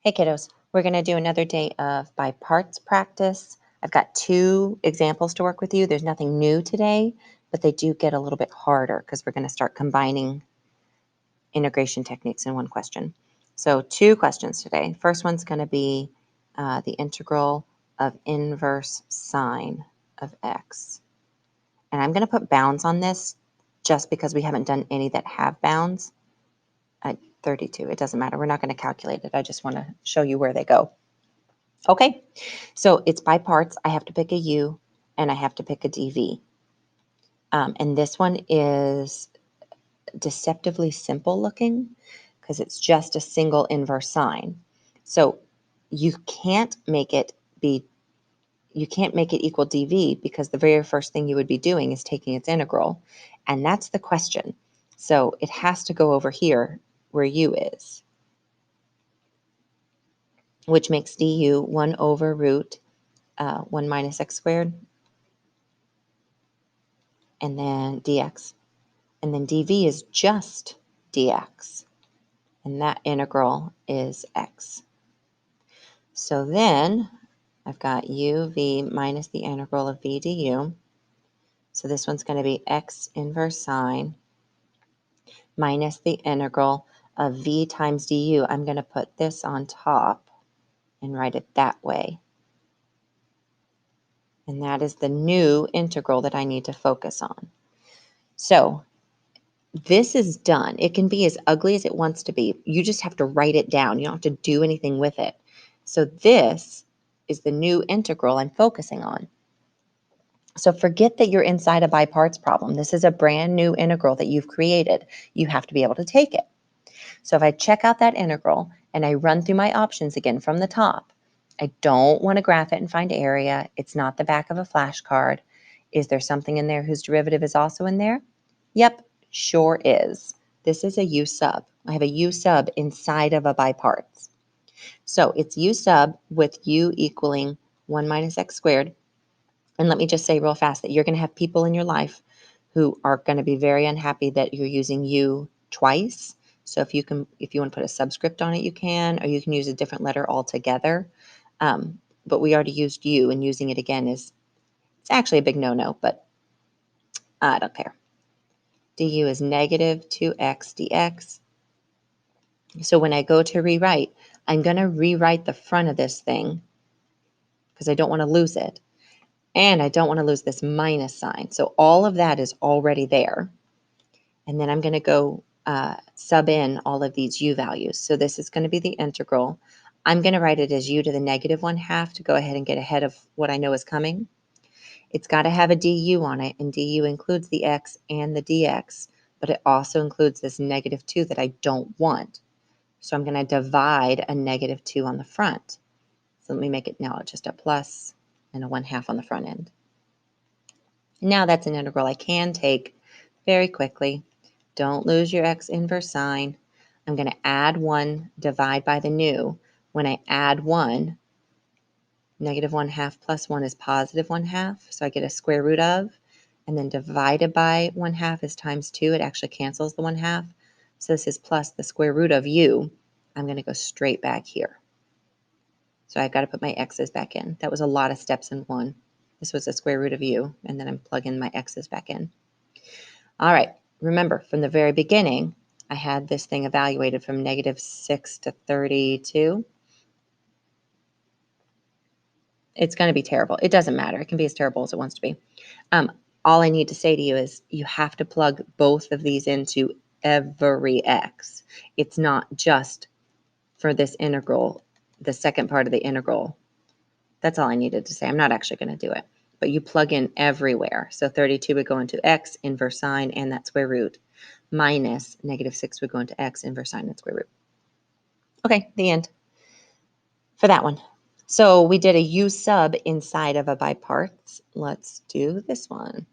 Hey kiddos, we're going to do another day of by parts practice. I've got 2 examples to work with you. There's nothing new today, but they do get a little bit harder because we're going to start combining integration techniques in one question. So 2 questions today. First one's going to be the integral of inverse sine of x. And I'm going to put bounds on this just because we haven't done any that have bounds. At 32, it doesn't matter. We're not going to calculate it. I just want to show you where they go. Okay, so it's by parts. I have to pick a U and I have to pick a DV. And this one is deceptively simple looking because it's just a single inverse sine. So you can't make it equal dV because the very first thing you would be doing is taking its integral. And that's the question. So it has to go over here where U is, which makes du 1 over root 1 minus x squared, and then dx. And then dv is just dx. And that integral is x. So then I've got uv minus the integral of v du. So this one's going to be x inverse sine minus the integral of v times du. I'm going to put this on top and write it that way. And that is the new integral that I need to focus on. So this is done. It can be as ugly as it wants to be. You just have to write it down. You don't have to do anything with it. So this is the new integral I'm focusing on. So forget that you're inside a by parts problem. This is a brand new integral that you've created. You have to be able to take it. So if I check out that integral and I run through my options again from the top, I don't want to graph it and find area. It's not the back of a flashcard. Is there something in there whose derivative is also in there? Yep, sure is. This is a u sub. I have a u sub inside of a by parts. So it's u sub with u equaling 1 minus x squared. And let me just say real fast that you're going to have people in your life who are going to be very unhappy that you're using u twice. So if you want to put a subscript on it, you can, or you can use a different letter altogether. But we already used u, and using it again it's actually a big no-no, but I don't care. Du is negative 2x dx. So when I go to rewrite, I'm going to rewrite the front of this thing because I don't want to lose it. And I don't want to lose this minus sign. So all of that is already there. And then I'm going to go sub in all of these u values. So this is going to be the integral. I'm going to write it as u to the negative 1/2 to go ahead and get ahead of what I know is coming. It's got to have a du on it, and du includes the x and the dx, but it also includes this negative 2 that I don't want. So I'm going to divide a negative 2 on the front. So let me make it now just a plus and a 1/2 on the front end. Now that's an integral I can take very quickly. Don't lose your x inverse sine. I'm going to add 1, divide by the new. When I add 1, negative 1/2 plus 1 is positive 1/2. So I get a square root of, and then divided by 1/2 is times 2. It actually cancels the 1/2. So this is plus the square root of u. I'm going to go straight back here. So I've got to put my x's back in. That was a lot of steps in one. This was the square root of u, and then I'm plugging my x's back in. All right, remember, from the very beginning, I had this thing evaluated from negative 6 to 32. It's going to be terrible. It doesn't matter. It can be as terrible as it wants to be. All I need to say to you is you have to plug both of these into every x. It's not just for this integral, the second part of the integral. That's all I needed to say. I'm not actually going to do it. But you plug in everywhere. So 32 would go into x, inverse sine, and that square root. Minus negative 6 would go into x, inverse sine, and square root. Okay, the end for that one. So we did a u sub inside of a by parts. Let's do this one.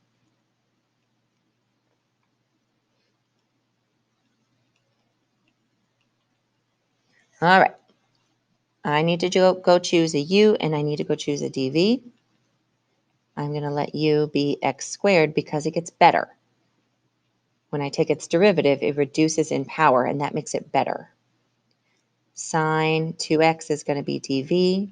All right. I need to go choose a u, and I need to go choose a dv. I'm going to let u be x squared because it gets better. When I take its derivative, it reduces in power, and that makes it better. Sine 2x is going to be dv.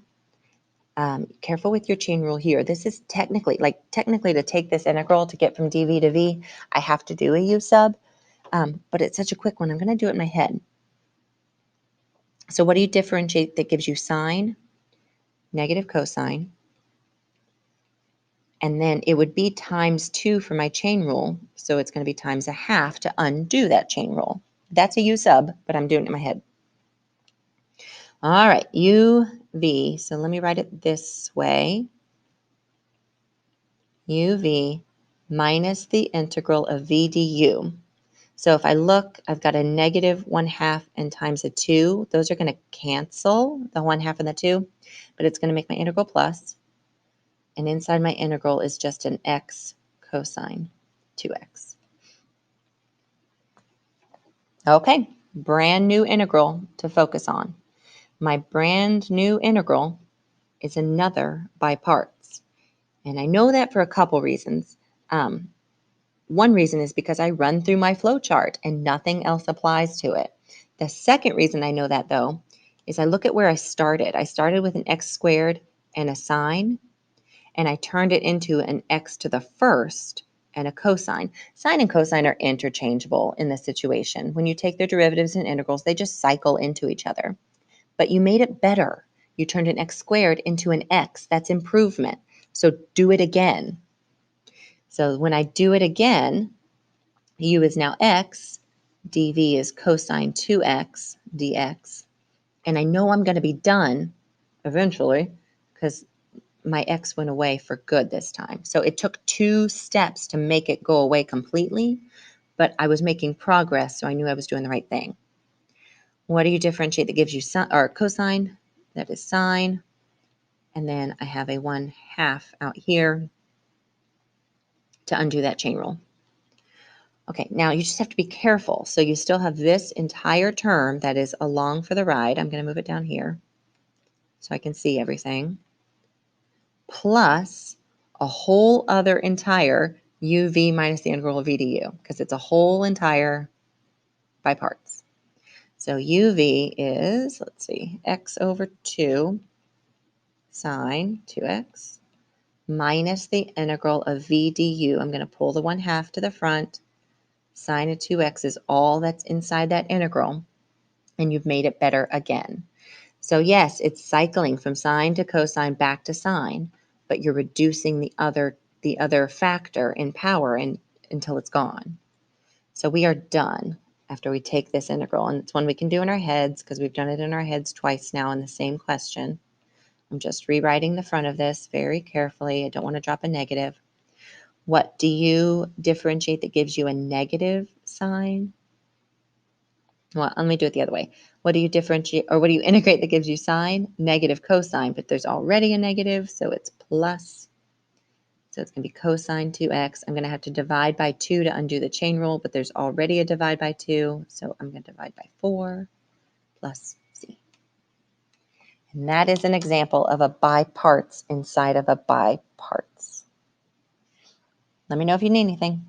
Careful with your chain rule here. This is technically to take this integral to get from dv to v, I have to do a u sub, but it's such a quick one. I'm going to do it in my head. So what do you differentiate that gives you sine, negative cosine, and then it would be times 2 for my chain rule, so it's going to be times 1/2 to undo that chain rule. That's a u sub, but I'm doing it in my head. All right, uv, so let me write it this way. uv minus the integral of v du. So if I look, I've got a negative 1/2 and times a 2. Those are going to cancel, the 1/2 and the 2, but it's going to make my integral plus. And inside my integral is just an x cosine 2x. Okay, brand new integral to focus on. My brand new integral is another by parts. And I know that for a couple reasons. One reason is because I run through my flow chart and nothing else applies to it. The second reason I know that, though, is I look at where I started. I started with an x squared and a sine, and I turned it into an x to the first and a cosine. Sine and cosine are interchangeable in this situation. When you take their derivatives and integrals, they just cycle into each other. But you made it better. You turned an x squared into an x. That's improvement. So do it again. So when I do it again, u is now x, dv is cosine 2x dx. And I know I'm going to be done eventually because my x went away for good this time. So it took 2 steps to make it go away completely, but I was making progress, so I knew I was doing the right thing. What do you differentiate that gives you cosine? That is sine. And then I have a 1/2 out here to undo that chain rule. Okay, now you just have to be careful. So you still have this entire term that is along for the ride. I'm going to move it down here so I can see everything. Plus a whole other entire uv minus the integral of v du, because it's a whole entire by parts. So uv is, let's see, x over 2 sine 2x minus the integral of v du. I'm going to pull the 1/2 to the front. Sine of 2x is all that's inside that integral, and you've made it better again. So yes, it's cycling from sine to cosine back to sine, but you're reducing the other factor in power until it's gone. So we are done after we take this integral, and it's one we can do in our heads because we've done it in our heads twice now in the same question. I'm just rewriting the front of this very carefully. I don't want to drop a negative. What do you differentiate that gives you a negative sign? Well, let me do it the other way. What do you differentiate, or what do you integrate that gives you sine? Negative cosine, but there's already a negative, so it's plus. So it's going to be cosine 2x. I'm going to have to divide by 2 to undo the chain rule, but there's already a divide by 2, so I'm going to divide by 4 plus c. And that is an example of a by parts inside of a by parts. Let me know if you need anything.